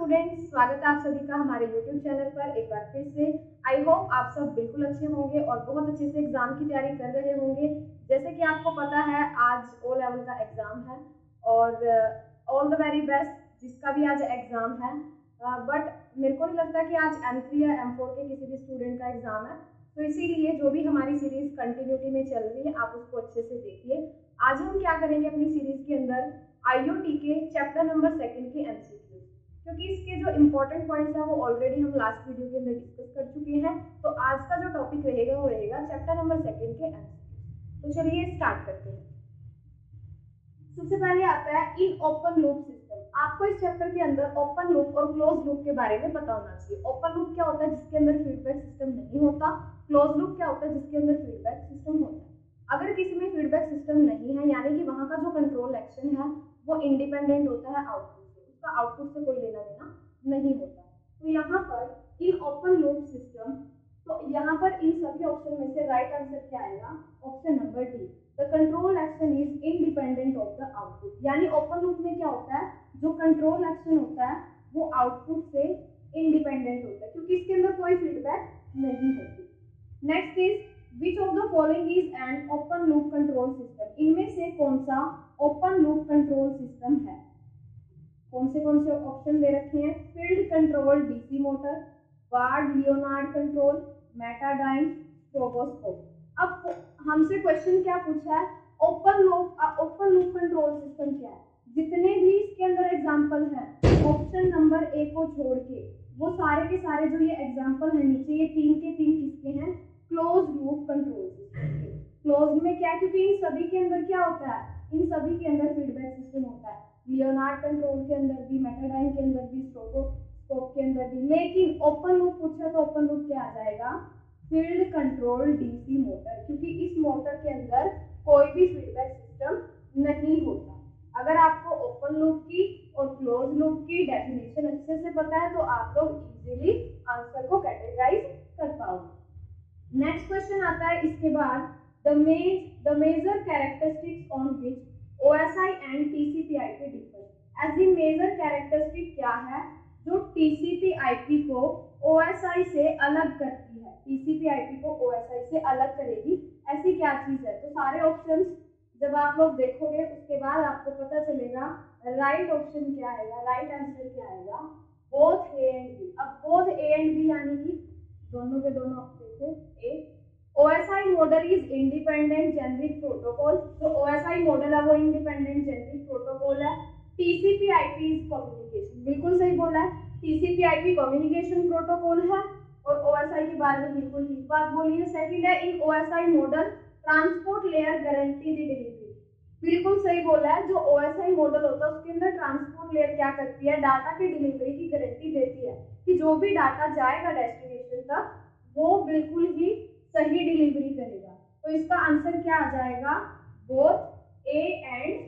Students, स्वागत है आप सभी का हमारे YouTube चैनल पर एक बार फिर से। आई होप आप सब बिल्कुल अच्छे होंगे और बहुत अच्छे से एग्जाम की तैयारी कर रहे होंगे। जैसे कि आपको पता है आज ओ लेवल का एग्जाम है और ऑल द वेरी बेस्ट जिसका भी आज एग्जाम है। बट मेरे को नहीं लगता कि आज M3 या M4 के किसी भी स्टूडेंट का एग्जाम है, तो इसीलिए जो भी हमारी सीरीज कंटिन्यूटी में चल रही है आप उसको अच्छे से देखिए। आज हम क्या करेंगे अपनी सीरीज के अंदर IOT के चैप्टर नंबर 2 के MCQ, क्योंकि इसके जो इम्पोर्टेंट पॉइंट्स हैं वो ऑलरेडी हम लास्ट वीडियो के अंदर डिस्कस कर चुके हैं। तो आज का जो टॉपिक रहेगा वो रहेगा चैप्टर नंबर 2 के MCQ। तो चलिए स्टार्ट करते हैं। सबसे पहले आता है इन ओपन लूप सिस्टम। आपको इस चैप्टर के अंदर ओपन लूप और क्लोज लूप के बारे में पता होना चाहिए। ओपन लूप क्या होता है? जिसके अंदर फीडबैक सिस्टम नहीं होता। क्लोज लूप क्या होता है? जिसके अंदर फीडबैक सिस्टम होता है। अगर किसी में फीडबैक सिस्टम नहीं है यानी कि वहां का जो कंट्रोल एक्शन है वो इंडिपेंडेंट होता है आउटपुट से, उसका आउटपुट से कोई लेना देना नहीं होता। तो यहाँ पर इन ओपन लूप सिस्टम, तो यहाँ पर इन सभी ऑप्शन में से राइट आंसर क्या आएगा? Option number D, the control action is independent of the output. यानी ओपन लूप में क्या होता है? जो कंट्रोल एक्शन होता है वो आउटपुट से इंडिपेंडेंट होता है क्योंकि इसके अंदर कोई फीडबैक नहीं होती। Next is Which of the following is an open loop control system? इनमें से कौन सा ओपन लूप कंट्रोल सिस्टम है? कौन से ऑप्शन दे रखे हैं? Field control DC motor, Ward Leonard control, metadyne, stroboscope. अब हमसे क्वेश्चन क्या पूछा है? ओपन लूप कंट्रोल सिस्टम क्या है? जितने भी इसके अंदर एग्जांपल हैं ऑप्शन नंबर ए को छोड़ के वो सारे के सारे जो ये एग्जांपल है नीचे, ये तीन के तीन किसके हैं? Close loop control system. Close में क्या है? क्योंकि इन सभी के अंदर क्या होता है? इन सभी के अंदर फीडबैक सिस्टम होता है। लियोनार्ड कंट्रोल के अंदर भी, मेटाडाइन के अंदर भी, स्ट्रोबोस्कोप के अंदर भी। लेकिन ओपन लूप पूछा तो ओपन लूप क्या आ जाएगा? फील्ड कंट्रोल डीसी मोटर, क्योंकि इस मोटर के अंदर कोई भी फीडबैक सिस्टम नहीं होता। अगर आपको ओपन लूप की और क्लोज लूप की डेफिनेशन अच्छे से पता है तो आप लोग इजीली आंसर को कैटेगराइज कर पाओगे। नेक्स्ट क्वेश्चन आता है इसके बाद, the major characteristics on which OSI and TCP/IP differ. ऐसी मेजर कैरेक्टरिस्टिक क्या है जो TCP/IP को OSI से अलग करती है? TCP/IP को OSI से अलग करेगी, ऐसी क्या चीज है? तो सारे ऑप्शंस जब आप लोग देखोगे उसके बाद आपको पता चलेगा राइट ऑप्शन क्या आएगा, राइट आंसर क्या आएगा? Both A and B. अब बोथ ए एंड बी यानी कि दोनों के दोनों देखो A. OSI model is independent generic protocol. जो OSI मॉडल है वो इंडिपेंडेंट जेनेरिक प्रोटोकॉल है। TCP/IP इज कम्युनिकेशन, बिल्कुल सही बोला है। TCP/IP कम्युनिकेशन प्रोटोकॉल है और OSI के बारे में बिल्कुल ठीक बात बोली है। सेकंड है, in OSI model transport layer guarantee the delivery, बिल्कुल सही बोला है। जो OSI मॉडल होता है उसके अंदर ट्रांसपोर्ट लेयर क्या करती है? डाटा की डिलीवरी की गारंटी देती है कि जो भी डाटा जाएगा डेस्टिनेशन तक वो बिल्कुल ही सही डिलीवरी करेगा। तो इसका आंसर क्या आ जाएगा? बोथ ए एंड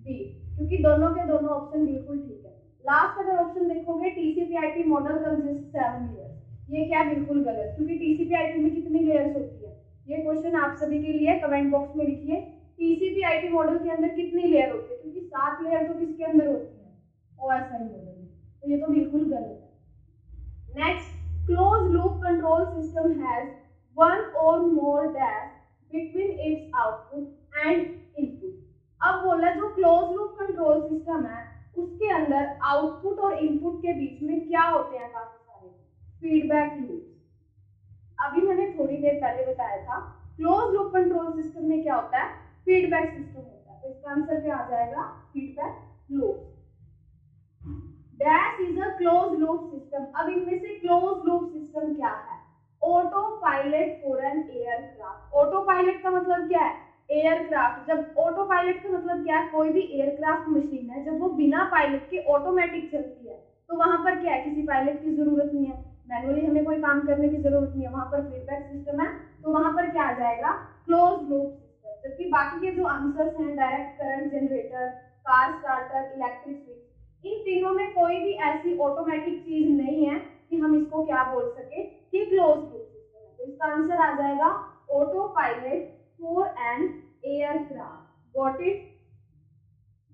बी, क्योंकि दोनों के दोनों ऑप्शन बिल्कुल ठीक है। लास्ट अगर ऑप्शन देखोगे TCP/IP मॉडल कंसिस्ट 7 लेयर्स, ये क्या? बिल्कुल गलत, क्योंकि TCP/IP में कितनी लेयर्स होती है? ये क्वेश्चन आप सभी के लिए कमेंट बॉक्स में लिखिए। TCP/IP मॉडल के अंदर कितनी लेयर होती है? क्योंकि 7 लेयर तो किसके अंदर होती है? OSI मॉडल में। तो ये तो बिल्कुल गलत है। Next, close loop control system has one or more dash between its output and input। अब बोला जो क्लोज लूप कंट्रोल सिस्टम है उसके अंदर आउटपुट और इनपुट के बीच में क्या होते हैं? काफी सारे फीडबैक लूप। अभी मैंने थोड़ी देर पहले बताया था क्लोज लूप कंट्रोल सिस्टम में क्या होता है? फीडबैक सिस्टम होता है। तो इसका आंसर क्या आ जाएगा? Feedback loop. Dash is a close loop system. अब इनमें से क्लोज लूप सिस्टम क्या है? Auto pilot for an aircraft. Auto pilot का मतलब क्या है? एयरक्राफ्ट। जब ऑटो पायलट का मतलब क्या है? कोई भी एयरक्राफ्ट मशीन है जब वो बिना पायलट के ऑटोमेटिक चलती है तो वहां पर क्या है? किसी पायलट की जरूरत नहीं है, मैनुअली हमें कोई काम करने की जरूरत नहीं है, वहां पर फीडबैक सिस्टम है। तो वहां पर क्या आ जाएगा? Close loop system. जबकि बाकी के जो आंसर्स हैं, direct current generator, car starter, electric switch, इन तीनों में कोई भी ऐसी ऑटोमेटिक चीज नहीं है कि हम इसको क्या बोल सके कि क्लोज लूप सिस्टम है। तो इसका आंसर आ जाएगा auto pilot for an aircraft. Got it?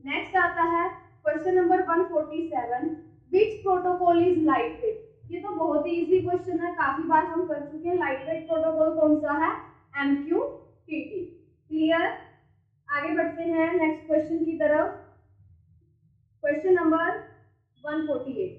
Next आता है question number 147, which protocol protocol is light weight. ये तो बहुत ही इजी क्वेश्चन है, काफी बार हम कर चुके हैं। लाइट वेट प्रोटोकॉल कौन सा है? MQTT। क्लियर? आगे बढ़ते हैं नेक्स्ट क्वेश्चन की तरफ। Question number 148,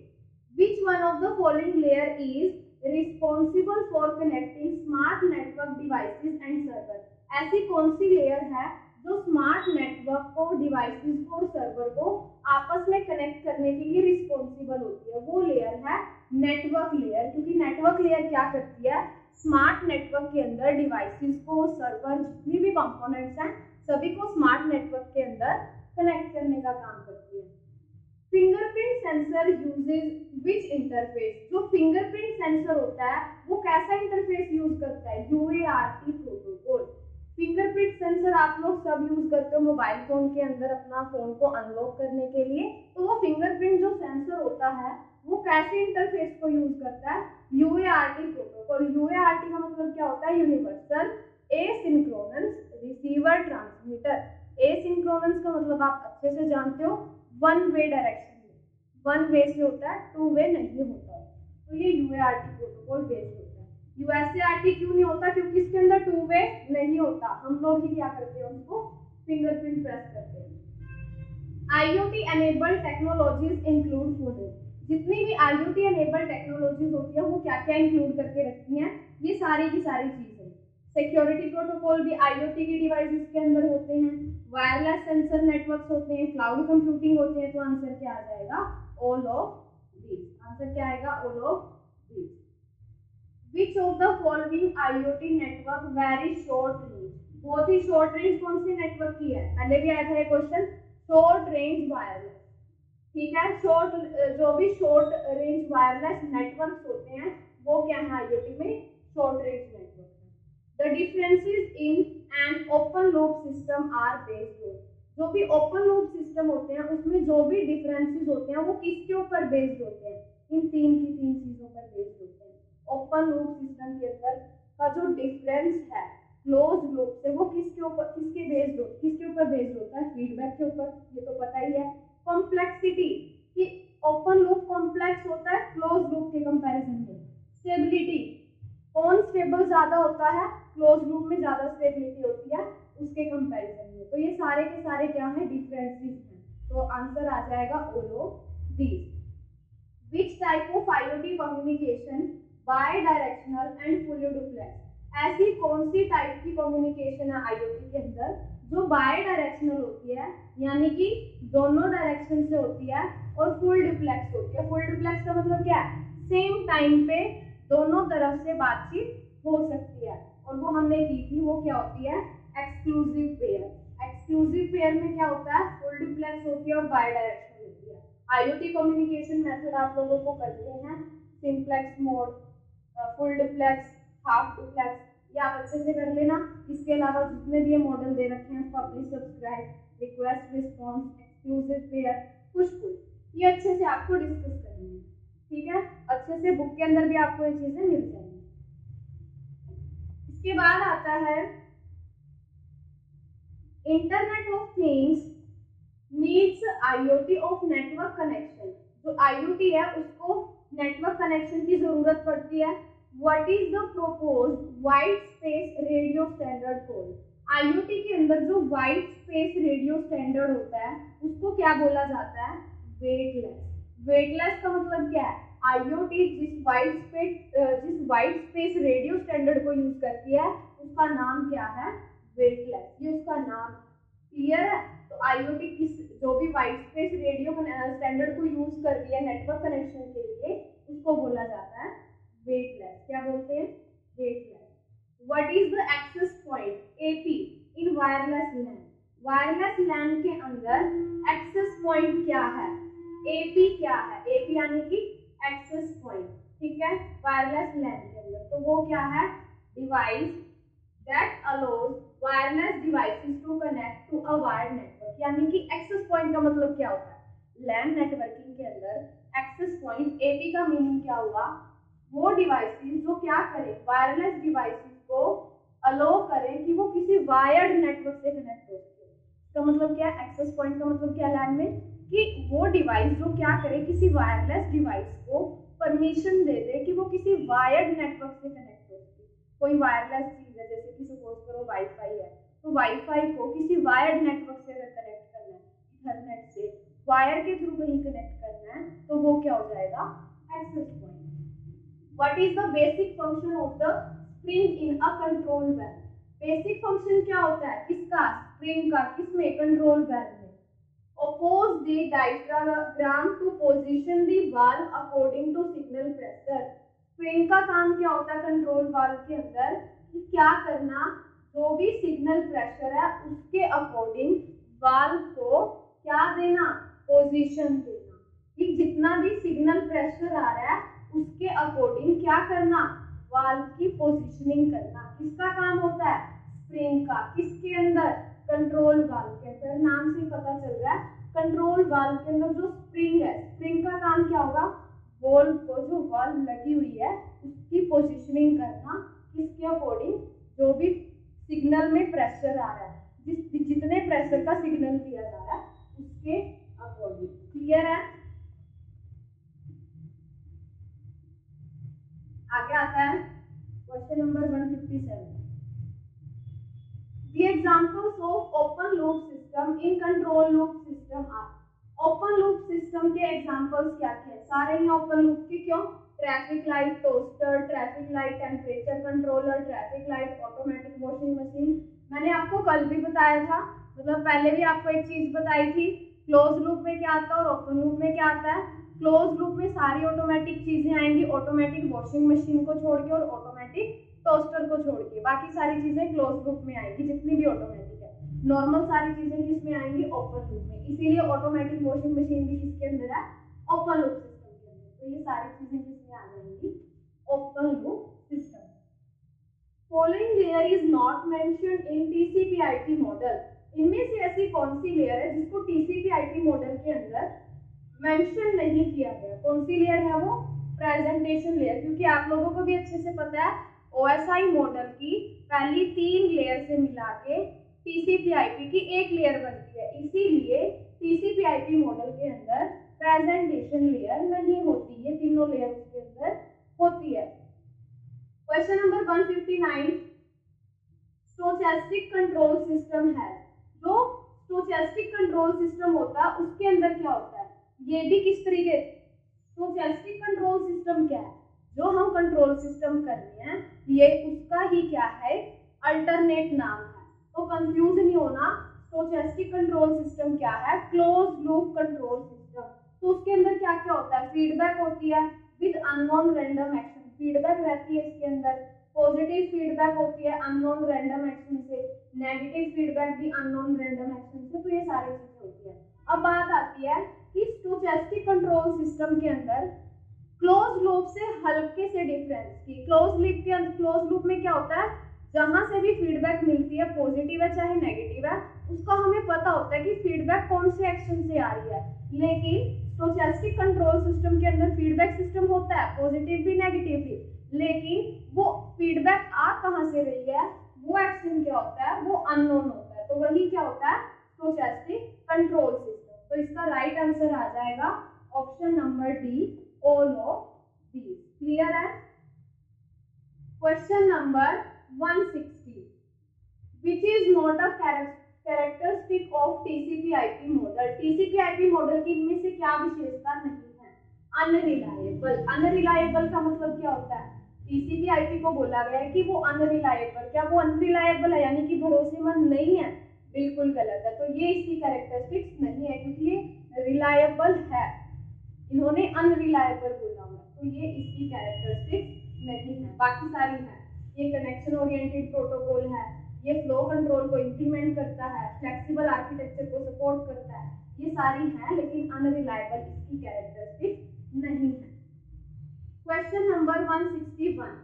which one of the following layer is responsible for connecting smart network devices and server. ऐसी कौन सी लेयर है जो स्मार्ट नेटवर्क को, डिवाइसेस को और सर्वर को आपस में कनेक्ट करने के लिए रिस्पॉन्सिबल होती है? वो लेयर है नेटवर्क लेयर, क्योंकि नेटवर्क लेयर क्या करती है? स्मार्ट नेटवर्क के अंदर डिवाइसेस को, सर्वर, जितनी भी कंपोनेंट्स हैं सभी को स्मार्ट नेटवर्क के अंदर कनेक्ट करने का काम करती है। फिंगरप्रिंट सेंसर यूजेस विच इंटरफेस। जो फिंगरप्रिंट सेंसर होता है वो कैसा इंटरफेस यूज करता है? UART protocol. फिंगरप्रिंट सेंसर आप लोग सब यूज करते हो मोबाइल फोन के अंदर अपना फोन को अनलॉक करने के लिए, तो वो फिंगरप्रिंट जो सेंसर होता है वो कैसे इंटरफेस को यूज करता है? UART protocol. UART का मतलब क्या होता है? Universal asynchronous receiver transmitter. Asynchronous का मतलब आप अच्छे से जानते हो, वन वे डायरेक्शन में, वन वे से होता है, टू वे नहीं होता है। तो ये UART प्रोटोकॉल बेस्ड होता है। USART क्यों नहीं होता? क्योंकि इसके अंदर टू वे नहीं होता। हम लोग ही क्या करते हैं? उसको फिंगरप्रिंट प्रेस करते हैं। IoT enabled technologies include food. जितनी भी IoT एनेबल्ड टेक्नोलॉजीज होती है वो क्या क्या इंक्लूड करके रखती हैं? ये सारी की सारी चीजें। सिक्योरिटी प्रोटोकॉल भी IoT की डिवाइसेस के अंदर होते हैं, वायरलेस सेंसर नेटवर्क्स होते हैं, क्लाउड कंप्यूटिंग होते हैं। तो आंसर क्या आ जाएगा? All of these. आंसर क्या आएगा? All of these. Which of the following IoT network very short range. बहुत ही शॉर्ट रेंज कौन सी नेटवर्क की है? पहले भी आया था ये क्वेश्चन। Short range wireless. ठीक है, शॉर्ट, जो भी शॉर्ट रेंज वायरलेस नेटवर्क्स होते हैं वो क्या है IoT में? Short range network. The differences in an open loop system are based on। जो भी ओपन लूप सिस्टम होते हैं उसमें जो भी डिफरेंसेस होते हैं वो किसके ऊपर बेस्ड होते हैं? इन तीन चीजों पर बेस्ड होते हैं। ओपन लूप सिस्टम के अंदर का जो डिफरेंस है क्लोज लूप से, वो किसके ऊपर, किसके ऊपर बेस्ड होता है? फीडबैक के ऊपर। ये तो पता ही है। कॉम्प्लेक्सिटी, कि ओपन लूप कॉम्प्लेक्स होता है क्लोज लूप के कंपैरिजन में। स्टेबिलिटी, कौन स्टेबल ज्यादा होता है? क्लोज लूप में ज्यादा स्टेबिलिटी होती है उसके कंपैरिजन में। तो ये सारे के सारे क्या है? डिफरेंसेस हैं। तो आंसर आ जाएगा all of these. Which type of IoT communication bye directional and fully duplex. ऐसी कौन सी टाइप की कम्युनिकेशन है IoT के अंदर जो बाय डायरेक्शनल होती है, यानी कि दोनों डायरेक्शन से होती है, और फुल डुप्लेक्स होती है। फुल डुप्लेक्स का मतलब क्या है? सेम टाइम पे दोनों तरफ से बातचीत हो सकती है, और वो हमने की थी। वो क्या होती है? Exclusive pair. एक्सक्लूसिव पेयर में क्या होता है? फुल डुप्लेक्स होती है और बाय डायरेक्शनल होती है। IoT कम्युनिकेशन मेथड आप लोगों को करते हैं, simplex mode, full duplex, half duplex, ये आप अच्छे से कर लेना। इसके अलावा जितने भी ये मॉडल दे रखे हैं, publish, subscribe, request response, exclusive pair, push pull, ये अच्छे से आपको डिस्कस करनी है। ठीक है, अच्छे से बुक के अंदर भी आपको ये चीजें मिल जाएंगी। इसके बाद आता है internet of things needs IoT of network connection. जो IoT है उसको नेटवर्क कनेक्शन की जरूरत पड़ती है। What is the proposed wide space radio standard code. IoT के अंदर जो वाइड स्पेस रेडियो स्टैंडर्ड होता है उसको क्या बोला जाता है? वेटलेस। वेटलेस का मतलब क्या है? IoT जिस वाइड स्पेस रेडियो स्टैंडर्ड को यूज करती है उसका नाम क्या है? वेटलेस। ये उसका नाम। क्लियर है? तो IoT जो भी वाइड स्पेस रेडियो स्टैंडर्ड को यूज करती है नेटवर्क कनेक्शन के लिए उसको बोला जाता है वेटलेस। क्या बोलते हैं? Weightless. What is the access point AP in wireless LAN. Wireless LAN के अंदर एक्सेस पॉइंट क्या है? AP क्या है? AP यानी कि एक्सेस पॉइंट। ठीक है, वायरलेस लैन के अंदर तो वो क्या है? Device that allows wireless devices to connect to a wired network. यानी कि एक्सेस पॉइंट का मतलब क्या होता है? लैन नेटवर्किंग के अंदर एक्सेस पॉइंट AP का मीनिंग क्या हुआ? वो डिवाइसेस जो क्या करें? वायरलेस डिवाइसेस को अलाउ करें कि वो किसी वायर्ड नेटवर्क से कनेक्ट हो सके। इसका मतलब क्या है? एक्सेस पॉइंट का मतलब क्या लैन में? कि वो डिवाइस जो क्या करे, किसी वायरलेस डिवाइस को परमिशन दे दे कि वो किसी वायर्ड नेटवर्क से कनेक्ट हो सके। कोई वायरलेस चीज है, जैसे कि सपोज करो वाईफाई है, तो वाईफाई को किसी वायर्ड नेटवर्क से अगर कनेक्ट करना है, इथरनेट से वायर के थ्रू कहीं कनेक्ट करना है, तो वो क्या हो जाएगा, access point. What is the basic function of the spring in a control valve? Basic function क्या होता है इसका, स्प्रिंग का, किसमें, कंट्रोल वैल्व में। Oppose the diagram to position the valve according to signal pressure। Spring का काम क्या होता है कंट्रोल वाल्व के अंदर, कि क्या करना, जो भी सिग्नल प्रेशर है उसके अकॉर्डिंग वाल्व को क्या देना, पोजीशन देना, कि जितना भी सिग्नल प्रेशर आ रहा है उसके अकॉर्डिंग क्या करना, वाल्व की पोजीशनिंग करना। किसका काम होता है, स्प्रिंग का। किसके अंदर, कंट्रोल वाल्व के अंदर। नाम से पता चल रहा है कंट्रोल वाल्व के अंदर जो स्प्रिंग है, स्प्रिंग का काम क्या होगा, वाल्व को, जो वाल्व लगी हुई है उसकी पोजीशनिंग करना, किसके अकॉर्डिंग, जो भी सिग्नल में प्रेशर आ रहा है, जितने प्रेशर का सिग्नल दिया जा रहा है उसके अकॉर्डिंग। क्लियर है? आगे आता है question number 157। The examples of open loop system in control loop system are। Open loop system के एग्जांपल्स क्या क्या है, सारे ही ओपन लूप के। क्यों, traffic light toaster, traffic light temperature controller, traffic light automatic washing machine. मैंने आपको कल भी बताया था, मतलब पहले भी आपको एक चीज बताई थी, क्लोज लूप में क्या आता है और ओपन लूप में क्या आता है। क्लोज लूप में सारी ऑटोमेटिक चीजें आएंगी, ऑटोमेटिक वॉशिंग मशीन को छोड़ के और ऑटोमेटिक टोस्टर को छोड़ के, बाकी सारी चीजें क्लोज लूप में आएंगी, जितनी भी ऑटोमेटिक है। नॉर्मल सारी चीजें किसमें आएंगी, ओपन लूप में। इसीलिए ऑटोमेटिक वॉशिंग मशीन भी किसके अंदर है, ओपन लूप सिस्टम के अंदर। तो ये सारी चीजें किसमें आ जाएंगी, open loop system. Following layer is not mentioned in टीसीपी/आईपी model. इनमें से ऐसी कौन सी लेयर है जिसको टीसीपी/आईपी मॉडल के अंदर मेंशन नहीं किया गया? कौन सी लेयर है वो, प्रेजेंटेशन लेयर। क्योंकि आप लोगों को भी अच्छे से पता है ओएसआई मॉडल की पहली 3 लेयर से मिला के टीसीपी/आईपी की एक लेयर बनती है, इसीलिए टीसीपी/आईपी मॉडल के अंदर प्रेजेंटेशन लेयर नहीं होती, ये तीनों लेयर उसके अंदर होती है। Question number 159। Stochastic control system है। जो स्टोचैस्टिक कंट्रोल सिस्टम होता है उसके अंदर क्या होता है, ये भी किस तरीके, स्टोचैस्टिक कंट्रोल सिस्टम क्या है, जो हम कंट्रोल सिस्टम कर रहे हैं ये उसका ही क्या है, अल्टरनेट नाम है। तो कंफ्यूज नहीं होना, स्टोचैस्टिक कंट्रोल सिस्टम क्या है, क्लोज लूप कंट्रोल सिस्टम। तो उसके अंदर क्या क्या होता है, फीडबैक होती है with unknown random action. Feedback रहती है इसके अंदर, पॉजिटिव फीडबैक होती है अननोन रैंडम एक्शन से, नेगेटिव फीडबैक भी अननोन रैंडम एक्शन से। तो ये सारी चीजें होती है। अब बात आती है कि स्टोचैस्टिक कंट्रोल सिस्टम के अंदर क्लोज लूप से हल्के से डिफरेंस की। क्लोज लूप में क्या होता है, जहां से भी फीडबैक मिलती है, पॉजिटिव है चाहे नेगेटिव है, उसका हमें पता होता है कि फीडबैक कौन से एक्शन से आ रही है। लेकिन स्टोचैस्टिक कंट्रोल सिस्टम के अंदर फीडबैक सिस्टम होता है, पॉजिटिव भी नेगेटिव भी, लेकिन वो फीडबैक आ कहां से रही है, वो एक्शन क्या होता है, वो अननोन होता है। तो वही क्या होता है, स्टोचैस्टिक कंट्रोल सिस्टम। तो इसका राइट आंसर आ जाएगा option number D, all of these. Clear है? Question number 160। Which is not a characteristic of TCP IP model. TCP IP model की इनमें से क्या विशेषता नहीं है, अनरिलायबल। अनरिलायबल का मतलब क्या होता है, टीसीपी/आईपी को बोला गया है कि वो अनरिलायबल। क्या वो अनरिलायबल है, यानी कि भरोसेमंद नहीं है? बिल्कुल गलत है। तो ये इसकी कैरेक्टरिस्टिक्स नहीं है, क्योंकि ये रिलायबल है, इन्होंने अनरिलायबल बोला हुआ, तो ये इसकी कैरेक्टरिस्टिक्स नहीं है। बाकी सारी है, ये कनेक्शन ओरिएंटेड प्रोटोकॉल है, ये फ्लो कंट्रोल को इंप्लीमेंट करता है, फ्लेक्सिबल आर्किटेक्चर को सपोर्ट करता है, ये सारी है, लेकिन अनरिलायबल इसकी कैरेक्टरिस्टिक्स नहीं है। Question number 161।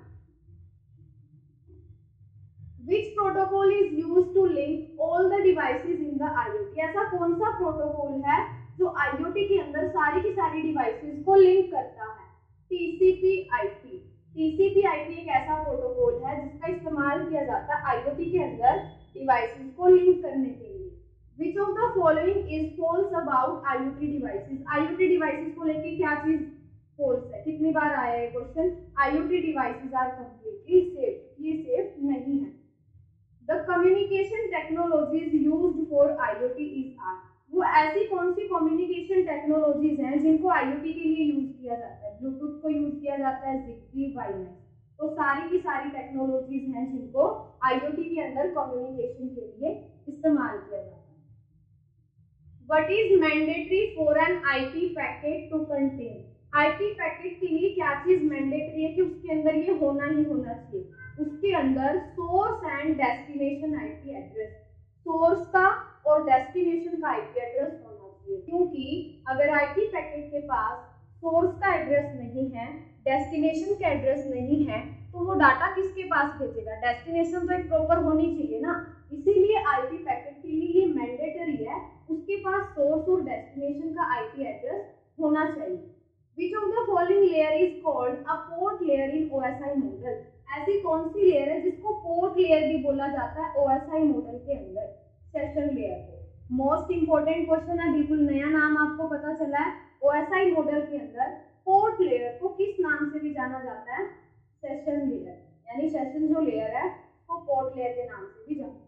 Which protocol is used to link all the devices in the IoT? ऐसा कौन सा प्रोटोकॉल है जो IoT के अंदर सारी की सारी डिवाइसेस को लिंक करता है? TCP/IP। TCP/IP एक ऐसा प्रोटोकॉल है जिसका इस्तेमाल किया जाता है IoT के अंदर डिवाइसेस को लिंक करने के लिए। Which which of the following is false about IoT devices. IoT devices को लेके क्या चीज फॉल्स है? कितनी बार आया है question? IoT devices are completely safe, ये सेफ नहीं है। The communication technologies used for IoT is are. वो ऐसी कौन सी कम्युनिकेशन टेक्नोलॉजीज हैं जिनको IoT के लिए यूज किया जाता है? ब्लूटूथ को यूज किया जाता है, ZigBee, वाईफाई, तो सारी की सारी टेक्नोलॉजीज हैं जिनको IoT के अंदर कम्युनिकेशन के लिए इस्तेमाल किया जाता है। What is mandatory for an IP packet to contain? IP packet के लिए क्या चीज मैंडेटरी है कि उसके अंदर ये होना ही होना चाहिए? उसके अंदर source and destination IP address, source का और डेस्टिनेशन का IP एड्रेस होना चाहिए। क्योंकि अगर IP पैकेट के पास सोर्स का एड्रेस नहीं है, डेस्टिनेशन का एड्रेस नहीं है, तो वो डाटा किसके पास भेजेगा? डेस्टिनेशन तो एक प्रॉपर होनी चाहिए ना, इसीलिए IP पैकेट के लिए ये मैंडेटरी है, उसके पास सोर्स और डेस्टिनेशन का IP एड्रेस होना चाहिए। Which of the following layer is called a port layer in OSI model? ऐसी कौन सी लेयर है जिसको पोर्ट लेयर भी बोला जाता है OSI मॉडल के अंदर? सेशन लेयर को। मोस्ट इंपोर्टेंट क्वेश्चन है, बिल्कुल नया नाम आपको पता चला है। OSI मॉडल के अंदर पोर्ट लेयर को किस नाम से भी जाना जाता है? सेशन लेयर, यानी सेशन जो लेयर है वो पोर्ट लेयर के नाम से भी जानते हैं।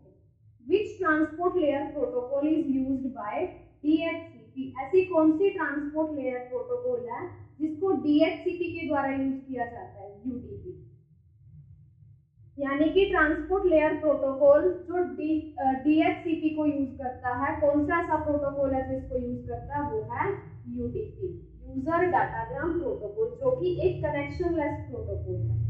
Which transport layer protocol is used by DHCP? ऐसी कौन सी ट्रांसपोर्ट लेयर प्रोटोकॉल है जिसको DHCP के द्वारा यूज किया जाता है? UDP, यानी कि ट्रांसपोर्ट लेयर प्रोटोकॉल जो DHCP को यूज करता है। कौन सा ऐसा प्रोटोकॉल है जो इसको यूज करता है? वो है UDP, यूजर डाटाग्राम प्रोटोकॉल, जो कि एक कनेक्शनलेस प्रोटोकॉल है।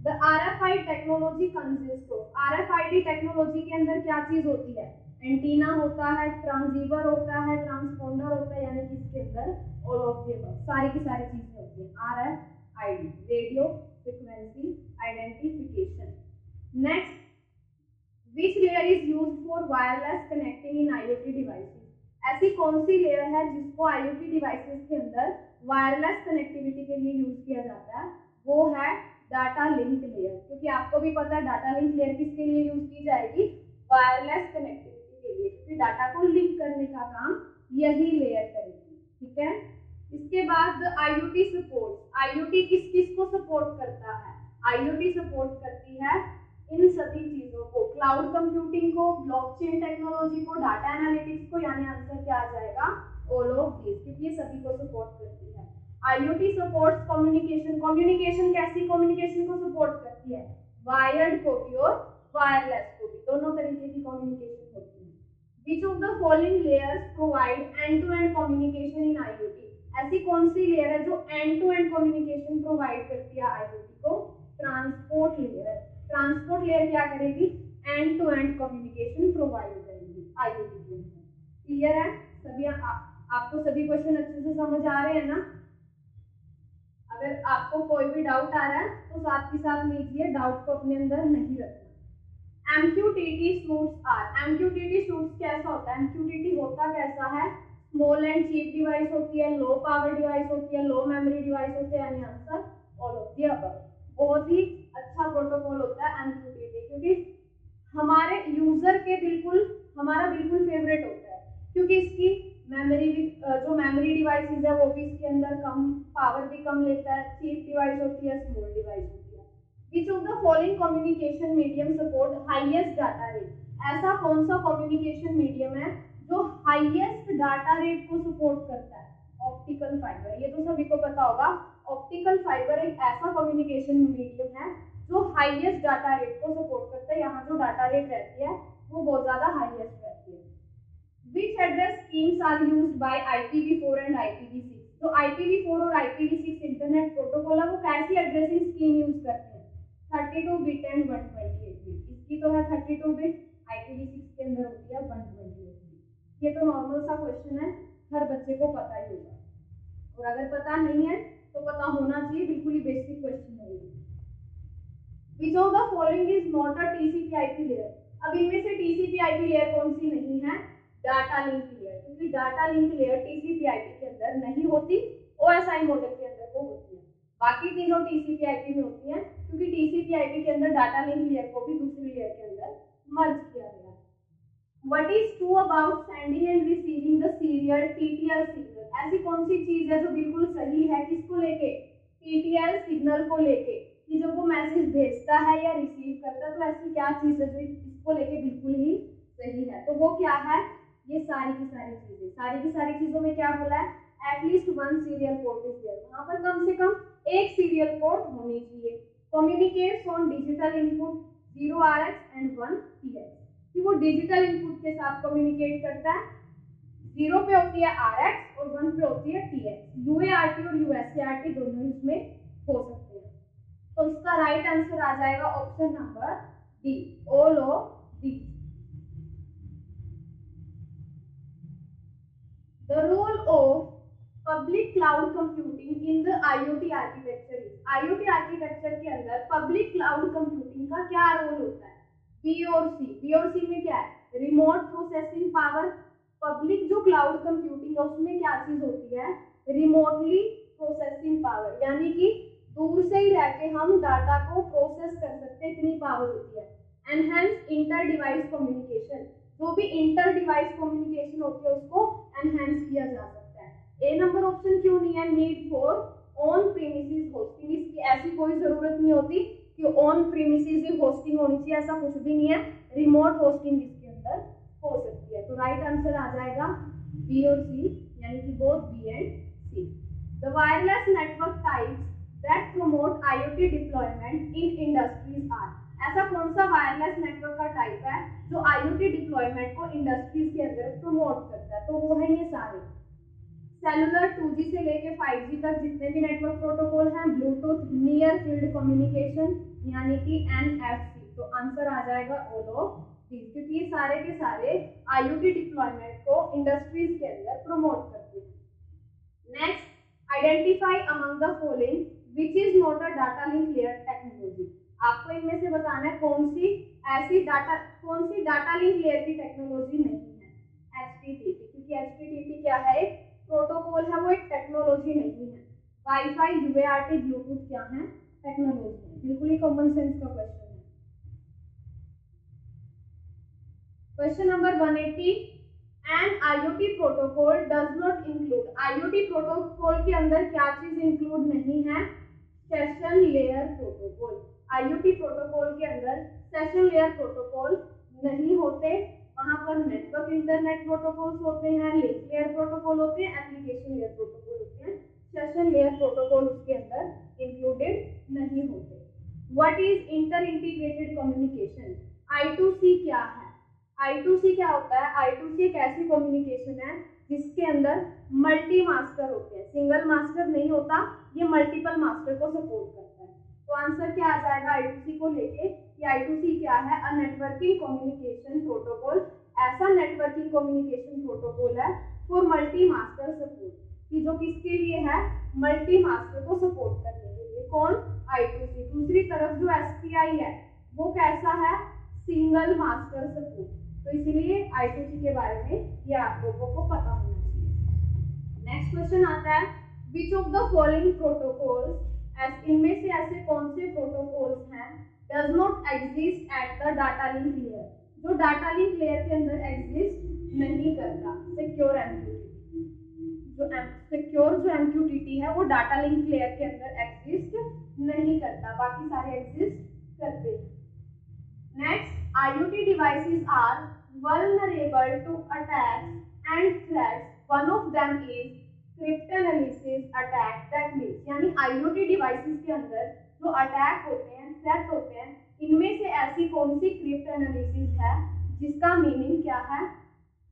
The RFID technology consist of. RFID technology के अंदर क्या चीज होती है? एंटीना होता है, ट्रांसीवर होता है, ट्रांसपोंडर होता है, यानी कि इसके अंदर ऑल ऑफ द अबव सारी की सारी चीजें होती हैं। RFID, radio frequency identification. Next, which layer is used for wireless connecting in IoT devices? ऐसी कौन सी लेयर है जिसको IoT डिवाइसेस के अंदर वायरलेस कनेक्टिविटी के लिए यूज किया जाता है? वो है डाटा लिंक लेयर, क्योंकि आपको भी पता है डाटा लिंक लेयर किसके लिए यूज की जाएगी? वायरलेस कनेक्टिविटी के लिए, क्योंकि डाटा को लिंक करने का काम यही लेयर करेगी। ठीक है, इसके बाद IoT सपोर्ट। IoT किस किस को सपोर्ट करता है? IoT सपोर्ट करती है इन सभी चीजों को, क्लाउड कंप्यूटिंग को, ब्लॉकचेन टेक्नोलॉजी को, डाटा एनालिटिक्स को, यानी आंसर क्या आ जाएगा? ऑल ऑफ दिस, क्योंकि ये सभी को सपोर्ट करती है। IoT supports communication. कम्युनिकेशन कैसी कम्युनिकेशन को सपोर्ट करती है? वायर्ड को भी और वायरलेस को भी, दोनों तरीके की कम्युनिकेशन होती है। Which of the following layers provide end-to-end communication in IoT? ऐसी कौन सी लेयर है जो end-to-end communication प्रोवाइड करती है IoT को? Transport layer. ट्रांसपोर्ट लेयर क्या करेगी? end-to-end communication प्रोवाइड करेगी IoT के अंदर। क्लियर है? सभी आपको सभी क्वेश्चन अच्छे से समझ आ रहे हैं ना? अगर आपको कोई भी डाउट आ रहा है तो साथ ही साथ लीजिए, डाउट को अपने अंदर नहीं रखना। MQTT suites are. MQTT suites कैसा होता है? MQTT होता कैसा है? स्मॉल एंड चीप डिवाइस होती है, लो पावर डिवाइस होती है, लो मेमोरी डिवाइस होती है, यानी answer all of the above. बहुत ही अच्छा प्रोटोकॉल होता है MQTT, क्योंकि हमारे यूजर के हमारा बिल्कुल फेवरेट होता है, क्योंकि इसकी मेमोरी भी जो मेमोरी डिवाइसेस है वो भी इसके अंदर कम, पावर भी कम लेता है, चीप डिवाइस होती है, स्मॉल डिवाइस होती है। Which of the following communication medium support highest data rate? ऐसा कौन सा कम्युनिकेशन मीडियम है जो हाईएस्ट डाटा रेट को सपोर्ट करता है? Optical fibre. ये तो सभी को पता होगा, ऑप्टिकल फाइबर एक ऐसा कम्युनिकेशन मीडियम है जो हाईएस्ट डाटा रेट को सपोर्ट करता है। यहाँ जो डाटा रेट रहती है वो बहुत ज्यादा हाईएस्ट रहती है। Which address schemes are used by IPv4 and IPv6? जो IPv4 और IPv6 इंटरनेट प्रोटोकॉल है वो कैसी एड्रेसिंग स्कीम यूज करते हैं? 32 बिट एंड 128 बिट। इसकी तो है 32 बिट, IPv6 के अंदर होती है 128 बिट। ये तो नॉर्मल सा क्वेश्चन है, हर बच्चे को पता ही होगा, और अगर पता नहीं है तो पता होना चाहिए, बिल्कुल ही बेसिक क्वेश्चन है ये। Which of the following is not a TCP/IP layer? अब इनमें से TCP/IP लेयर कौन सी नहीं है? डाटा लिंक लेयर, क्योंकि डाटा लिंक लेयर TCP/IP के अंदर नहीं होती, OSI मॉडल के अंदर वो होती है। बाकी तीनों TCP/IP में होती हैं, क्योंकि TCP/IP के अंदर डाटा लिंक लेयर को भी दूसरी लेयर के अंदर मर्ज किया गया है। What is true about sending end receiving the serial TTL signal? ऐसी कौन सी चीज है जो बिल्कुल सही है? किसको लेके? टीटीएल सिग्नल को लेके, कि जब वो मैसेज भेजता है या रिसीव करता है तो ऐसी क्या चीज है जो इसको लेके बिल्कुल ही सही है? तो वो क्या है? ये सारी की सारी चीजों में क्या बोला है? At least one serial port is there, वहां पर कम से कम एक सीरियल पोर्ट होनी चाहिए। Communicates on digital input 0 RX and 1 TX, कि वो डिजिटल इनपुट के साथ कम्युनिकेट करता है। 0 पे होती है RX और 1 पे होती है TX। UART और USART दोनों इसमें हो सकते हैं। तो इसका राइट आंसर आ जाएगा option number D, all of D. The role of public cloud computing in the IoT architecture is, IoT architecture के अंदर public cloud computing का क्या रोल होता है? B और C। B और C में क्या है? Remote processing power. पब्लिक जो क्लाउड कंप्यूटिंग है उसमें क्या चीज होती है? रिमोटली प्रोसेसिंग पावर, यानी कि दूर से ही रह के हम डाटा को प्रोसेस कर सकते हैं, इतनी पावर होती है। एनहेंस इंटर डिवाइस कम्युनिकेशन, जो भी इंटर डिवाइस कम्युनिकेशन होती है उसको एनहेंस किया जा सकता है। ए नंबर ऑप्शन क्यों नहीं है? Need for on premises hosting, इसकी ऐसी कोई जरूरत नहीं होती कि ऑन प्रीमिसेस ही होस्टिंग होनी चाहिए, ऐसा कुछ भी नहीं है। रिमोट होस्टिंग इसके अंदर हो सकती है। तो राइट आंसर आ जाएगा बी और सी, यानी कि both B and C. The wireless network types that promote IoT deployment in industries are, ऐसा कौन सा वायरलेस नेटवर्क का टाइप है जो IoT डिप्लॉयमेंट को इंडस्ट्रीज के अंदर प्रमोट करता है? तो वो है ये सारे सेलुलर 2G से लेके 5G तक जितने भी नेटवर्क प्रोटोकॉल हैं, ब्लूटूथ, नियर फील्ड कम्युनिकेशन यानी कि NFC। तो आंसर आ जाएगा ऑल ऑफ दीज, क्योंकि ये सारे के सारे IoT डिप्लॉयमेंट को इंडस्ट्रीज के अंदर प्रमोट करते हैं। Next, identify among the following which is not a data link layer technology. आपको इनमें से बताना है कौन सी डाटा लिंक लेयर की टेक्नोलॉजी नहीं है? HTTP, क्योंकि HTTP क्या है? एक प्रोटोकॉल है, वो एक टेक्नोलॉजी नहीं है। वाईफाई, UART, ब्लूटूथ क्या है? टेक्नोलॉजी है। बिल्कुल ही कॉमन सेंस का क्वेश्चन है। Question number 180, an IoT protocol does not include, IoT protocol के अंदर क्या चीज इंक्लूड नहीं है? Session layer protocol. IoT protocol के अंदर सेशन लेयर प्रोटोकॉल नहीं होते, वहां पर नेटवर्क इंटरनेट प्रोटोकॉल्स होते हैं, लिंक लेयर प्रोटोकॉल होते हैं, एप्लीकेशन लेयर प्रोटोकॉल होते हैं। सेशन लेयर प्रोटोकॉल उसके अंदर इंक्लूडेड नहीं होते। What is inter integrated communication? I2C क्या है? I2C क्या होता है? I2C एक ऐसी कम्युनिकेशन है जिसके अंदर मल्टी मास्टर होते हैं, सिंगल मास्टर नहीं होता, ये मल्टीपल मास्टर को सपोर्ट करता है। तो आंसर क्या आ जाएगा I2C को लेके? कि I2C क्या है? अ नेटवर्किंग कम्युनिकेशन प्रोटोकॉल, ऐसा नेटवर्किंग कम्युनिकेशन प्रोटोकॉल है फॉर मल्टी मास्टर सपोर्ट, कि जो किसके लिए है? मल्टी मास्टर को सपोर्ट करने के लिए। कौन? I2C। दूसरी तरफ जो SPI है वो कैसा है? Single master support. तो इसीलिए I2C के बारे में ये आप लोगों को पता होना चाहिए। नेक्स्ट क्वेश्चन आता है, विच ऑफ द फॉलोइंग प्रोटोकॉल्स, इनमें से ऐसे कौन से प्रोटोकॉल्स हैं does not exist at the data link layer, जो डाटा लिंक लेयर के अंदर एग्जिस्ट नहीं करता? सिक्योर MQTT, जो MQTT है वो डाटा लिंक लेयर के अंदर एग्जिस्ट नहीं करता, बाकी सारे एग्जिस्ट करते हैं। Next, IoT devices are vulnerable to attacks and threats. One of them is cryptanalysis attack. That means, यानी IoT devices के अंदर जो अटैक होते हैं, थ्रेट होते हैं, इनमें से ऐसी कौन सी क्रिप्ट एनालिसिस है जिसका मीनिंग क्या है?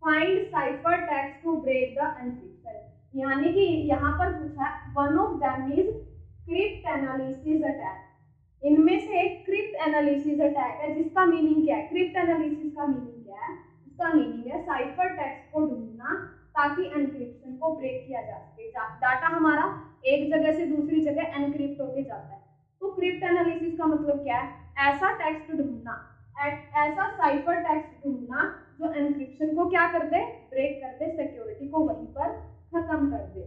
Find cipher text to break the encryption, यानी कि यहाँ पर पूछा one of them is cryptanalysis attack. इनमें से एक क्रिप्ट एनालिसिस अटैक है जिसका मीनिंग क्या है? क्रिप्ट एनालिसिस का मीनिंग क्या है? इसका मीनिंग है साइफर टेक्स्ट को ढूंढना ताकि एन्क्रिप्शन को ब्रेक किया जा सके। डाटा हमारा एक जगह से दूसरी जगह एनक्रिप्ट होके जाता है। तो क्रिप्ट एनालिसिस का मतलब क्या है? ऐसा टेक्स्ट ढूंढना, ऐसा साइफर टेक्स्ट ढूंढना जो एनक्रिप्शन को क्या कर दे? ब्रेक कर दे, सिक्योरिटी को वहीं पर खत्म कर दे।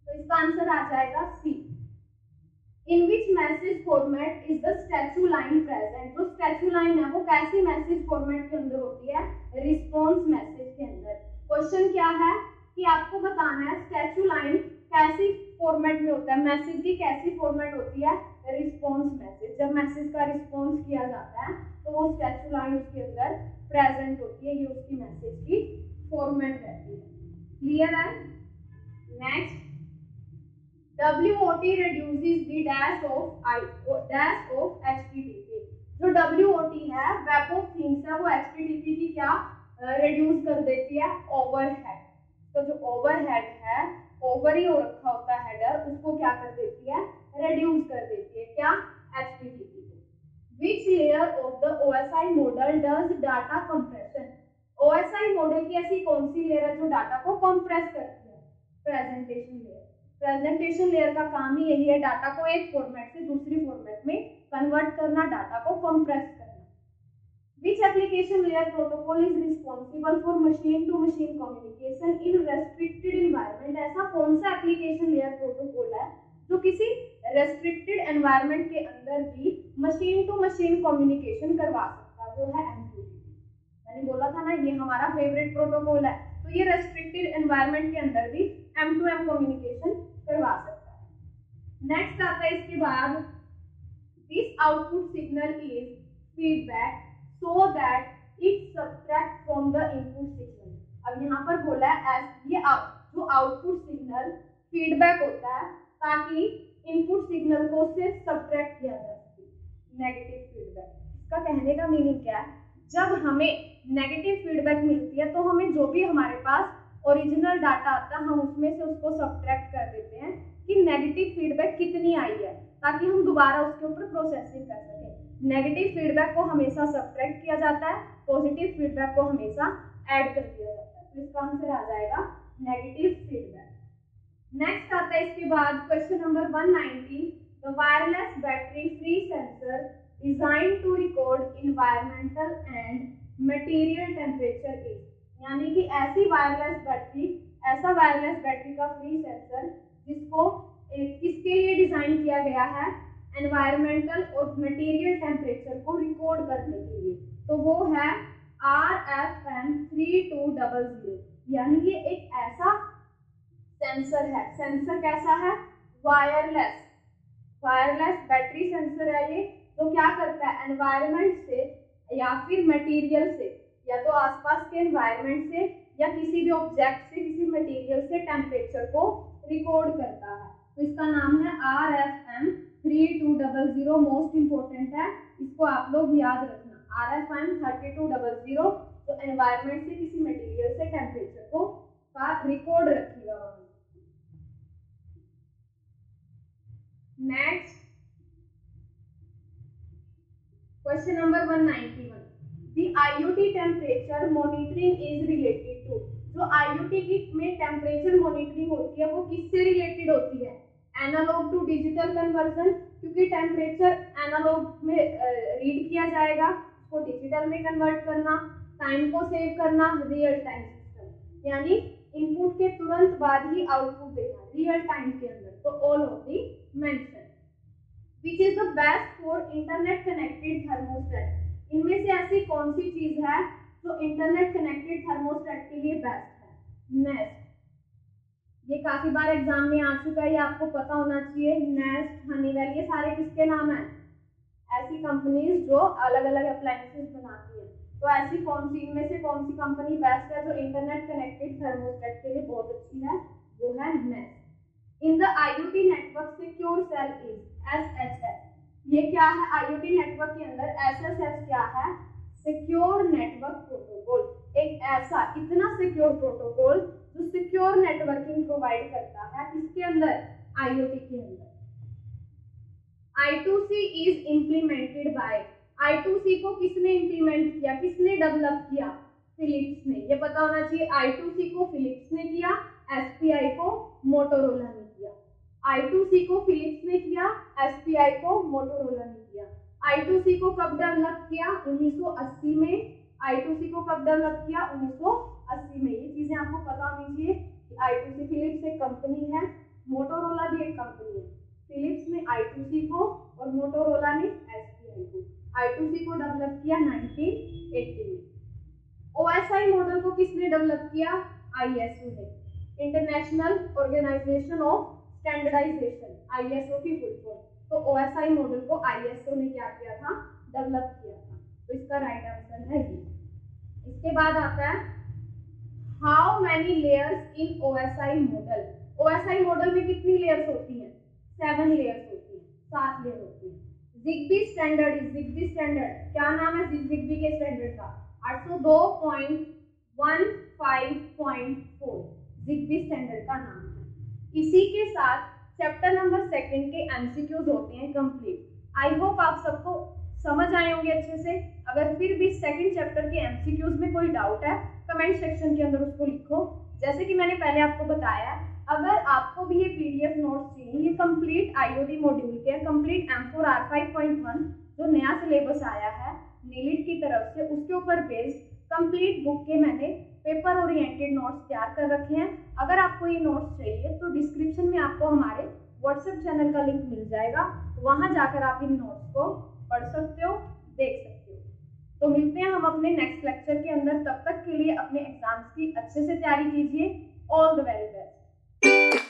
तो इसका आंसर आ जाएगा सी। In which message format is the statute line present? जो statute line है वो कैसी मैसेज फॉर्मेट के अंदर होती है? रिस्पॉन्स मैसेज के अंदर। क्वेश्चन क्या है कि आपको बताना है स्टैचू लाइन कैसी फॉर्मेट में होता है, मैसेज की कैसी फॉर्मेट होती है, रिस्पॉन्स मैसेज। जब मैसेज का रिस्पॉन्स किया जाता है तो वो स्टैचू लाइन उसके अंदर प्रेजेंट होती है, ये उसकी मैसेज की फॉर्मेट रहती है। क्लियर है? Next, WOT reduces the dash of HTTP। जो WOT है, वेब ऑफ थिंग्स है, वो HTTP की क्या रिड्यूस कर देती है, ओवरहेड। तो जो ओवरहेड है, ओवर ही हो रखा होता है हेडर, उसको क्या कर देती है, रिड्यूस कर देती है, क्या, HTTP को। Which layer of the OSI model does data compression? OSI model की ऐसी कौन सी लेयर है जो डाटा को कंप्रेस करती है, प्रेजेंटेशन लेयर। प्रेजेंटेशन लेयर का काम ही यही है, डाटा को एक फॉर्मेट से दूसरी फॉर्मेट में कन्वर्ट करना, डाटा को कंप्रेस करना। Which application layer protocol is responsible for machine to machine communication in restricted environment? ऐसा कौन सा एप्लीकेशन लेयर प्रोटोकॉल है जो किसी रेस्ट्रिक्टेड एनवायरनमेंट के अंदर भी मशीन टू मशीन कम्युनिकेशन करवा सकता है, वो है MQTT। मैंने बोला था ना ये हमारा फेवरेट प्रोटोकॉल है, तो ये रेस्ट्रिक्टेड एनवायरनमेंट के अंदर भी M2M कम्युनिकेशन करवा सकता है। नेक्स्ट आता है इसके बाद, this output signal is feedback so that it subtract from the input signal। अब यहाँ पर बोला है ये जो आउटपुट सिग्नल फीडबैक होता है ताकि इनपुट सिग्नल को सिर्फ सब्ट्रैक्ट किया जा सके, नेगेटिव फीडबैक। इसका कहने का मीनिंग क्या है, जब हमें नेगेटिव फीडबैक मिलती है तो हमें जो भी हमारे पास ओरिजिनल डाटा आता है हम उसमें से उसको सब्ट्रैक्ट कर देते हैं कि नेगेटिव फीडबैक कितनी आई है, ताकि हम दोबारा उसके ऊपर प्रोसेसिंग कर सकें। नेगेटिव फीडबैक को हमेशा सब्ट्रैक्ट किया जाता है, पॉजिटिव फीडबैक को हमेशा ऐड कर दिया जाता है। तो इसका आंसर आ जाएगा नेगेटिव फीडबैक। नेक्स्ट आता है इसके बाद question number 190, the wireless battery free sensor designed to record environmental and material temperature is. यानी कि ऐसा वायरलेस बैटरी का फ्री सेंसर जिसको किसके लिए डिजाइन किया गया है, एनवायरमेंटल और मटेरियल टेम्परेचर को रिकॉर्ड करने के लिए, तो वो है RFM3200। यानी ये एक ऐसा सेंसर है, सेंसर कैसा है, वायरलेस बैटरी सेंसर है ये, तो क्या करता है, एनवायरनमेंट से या फिर मटेरियल से, या तो आसपास के एनवायरनमेंट से या किसी भी ऑब्जेक्ट से, किसी मटेरियल से टेम्परेचर को रिकॉर्ड करता है। तो इसका नाम है RFM3200। मोस्ट इंपोर्टेंट है, इसको आप लोग याद रखना, RFM3200 तो एनवायरनमेंट से किसी मटेरियल से टेम्परेचर को का रिकॉर्ड रखेगा वहां। Next question number 191, the IoT temperature monitoring is related to. जो IoT में टेम्परेचर मॉनिटरिंग होती है वो किससे रिलेटेड होती है, एनालॉग टू डिजिटल कन्वर्जन, क्योंकि टेम्परेचर एनालॉग में रीड किया जाएगा, उसको डिजिटल में कन्वर्ट करना, टाइम को सेव करना, रियल टाइम सिस्टम, यानी इनपुट के तुरंत बाद ही आउटपुट देना रियल टाइम के अंदर। तो all of the mention. Which is the best for internet connected thermostat. इनमें से ऐसी कौन सी चीज है जो इंटरनेट कनेक्टेड थर्मोस्टेट के लिए बेस्ट है। नेस्ट, ये काफी बार एग्जाम में आ चुका है, ये आपको पता होना चाहिए। नेस्ट, हनीवेल, ये सारे किसके नाम हैं, ऐसी कंपनीज जो अलग अलग अप्लायंसेस बनाती है। तो ऐसी कौन सी, इनमें से कौन सी कंपनी बेस्ट है जो इंटरनेट कनेक्टेड थर्मोस्टेट के लिए बहुत अच्छी है, वो है nest. In the IoT network secure shell is SSH। ये क्या है, IoT नेटवर्क के अंदर SSH क्या है, सिक्योर नेटवर्क प्रोटोकॉल। एक ऐसा इतना सिक्योर प्रोटोकॉल जो सिक्योर नेटवर्किंग प्रोवाइड करता है, किसके अंदर, IoT के अंदर। I2C is implemented by. I2C को किसने इम्प्लीमेंट किया, किसने डेवलप किया, फिलिप्स ने। ये पता होना चाहिए, I2C को फिलिप्स ने किया, SPI को मोटोरोला ने किया। I2C को फिलिप्स ने किया, SPI को मोटोरोला ने किया। I2C को कब डेवलप किया, 1980 में। I2C को कब डेवलप किया, 1980 में। ये चीजें आपको पता होनी चाहिए कि I2C फिलिप्स एक कंपनी है, मोटोरोला भी एक कंपनी है। फिलिप्स ने I2C को और मोटोरोला ने SPI को। I2C को डेवलप किया 1980 में। OSI मॉडल को किसने डेवलप किया? ISO ने, international organization of standardization, ISO की फुल फॉर्म। तो OSI मॉडल को ISO ने क्या किया था? डेवलप किया था। तो इसका राइट आंसर है ये। इसके बाद आता है how many layers in OSI model. OSI model में कितनी लेयर्स होती हैं? 7 लेयर्स होती हैं, 7 लेयर होती हैं। ZigBee स्टैंडर्ड, ZigBee स्टैंडर्ड क्या नाम है ZigBee के स्टैंडर्ड का? 802.15.4 ZigBee स्टैंडर्ड का नाम है। इसी के साथ चैप्टर नंबर 2 के MCQs होते हैं कंप्लीट। आई होप आप सबको समझ आए होंगे अच्छे से। अगर फिर भी 2nd चैप्टर के MCQs में कोई डाउट है, कमेंट सेक्शन के अंदर उसको लिखो। जैसे कि मैंने पहले आपको बताया, अगर आपको भी ये PDF नोट्स चाहिए, ये कंप्लीट IoT मॉड्यूल के कंप्लीट M4 R5.1 जो नया सिलेबस आया है नीलिट की तरफ से, उसके ऊपर बेस्ड कंप्लीट बुक के मैंने पेपर ओरिएंटेड नोट्स तैयार कर रखे हैं। अगर आपको ये नोट्स चाहिए तो डिस्क्रिप्शन में आपको हमारे WhatsApp चैनल का लिंक मिल जाएगा, वहां जाकर आप इन नोट्स को पढ़ सकते हो, देख सकते हो। तो मिलते हैं हम अपने नेक्स्ट लेक्चर के अंदर। तब तक के लिए अपने एग्जाम्स की अच्छे से तैयारी कीजिए। All the very best.